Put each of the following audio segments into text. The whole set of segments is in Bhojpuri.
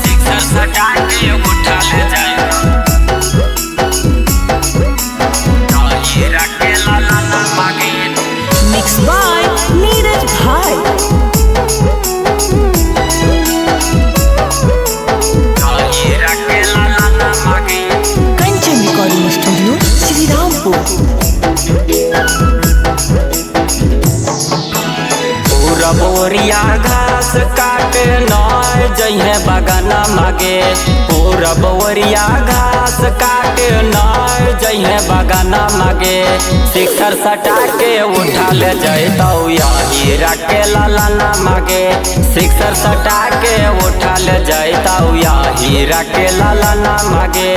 सिक्सर सटा के उठा ले जाए हीरा के लाला ना मांगे। मिक्स बाय नीरज भाई। हीरा के लाला ना मांगे। Kanchan recording studio Shri Rampur. पूरा बोरिया घास काटे नय जइहे बगाना मागे। पूरा बोरिया घास काटे नय जइहे बगाना मागे। सिक्सर सटा के उठा ले जैतौ हीरा के लाला ना मागे। सिक्सर सटा के उठा ले जैतौ हीरा के लाला ना मागे।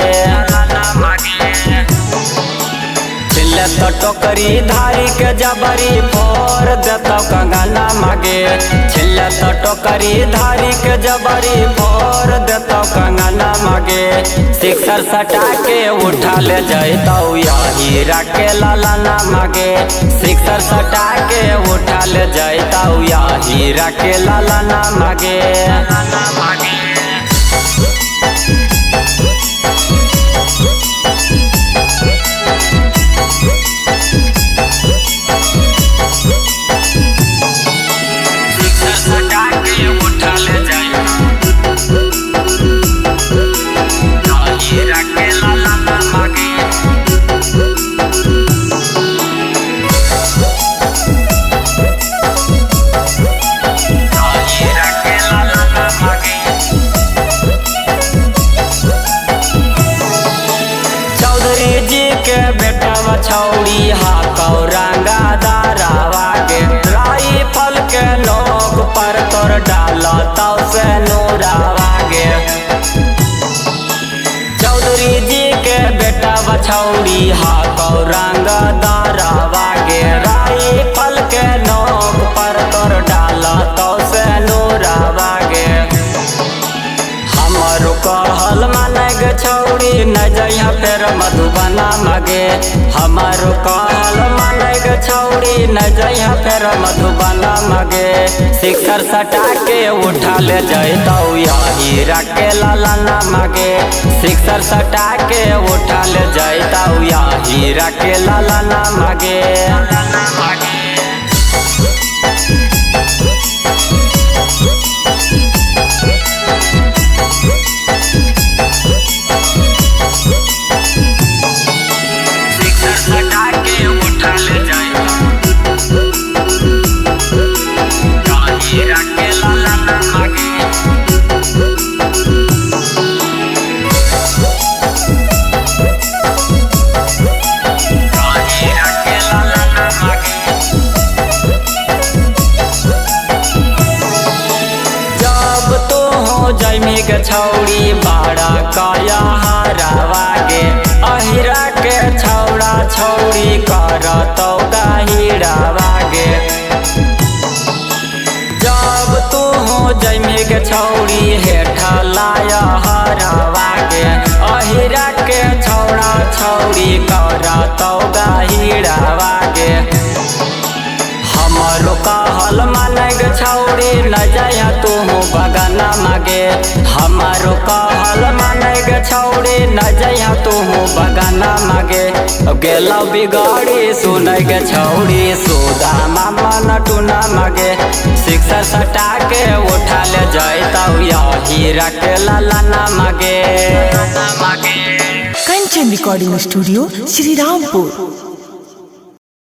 छिले तो टोकरी धारी के जबरी फोर देतौ कंगना मागे। छिले तो टोकरी धारी के जबरी फोर देतौ कंगना मागे। सिक्सर सटा के उठा ले जैतौ हीरा के लाला ना मागे। सिक्सर सटा के उठा ले जैतौ हीरा के लाला ना मागे। छौड़ी हाकौ रंगा दारावा के राइफल के नोक पर तोर डालतौ से नूरावा गे। चौधरी जी के बेटा बछौड़ी हाकौ रंगा दारावा गे राइफल के नोक पर तोर डालतौ से नूरावा गे। हमारो कहल माने गे छौड़ी न जइहा फेर मधुबना मागे। हमारो कहल माने गे छौड़ी न जइहा फेर मधुबना मागे। सिक्सर सटा के उठा ले जैतौ हीरा के लाला ना मागे। सिक्सर सटा के उठा ले जैतौ हीरा के लाला ना मागे। जैमी के छौड़ी बाड़ा काया हरावा गे। अहिरा के छौड़ा छौड़ी करतौ हीरावा गे। जब तू हो जैमी के छौड़ी हेठा लाया हरावा गे। अहिरा के छौड़ा छौड़ी करतौ हीरावा गे। हमारो कहल माने गे छौड़ी न जइहा तू बगाना मागे। हमारो कहल माने गे छौड़ी न जइहा तू बगाना मागे। गेलौ बिगाड़ी सुनै गे छौड़ी सुदामा मन टूना मागे। सिक्सर सटा के उठा ले जैतौ हीरा के लाला ना मागे। Kanchan recording studio Shri Rampur.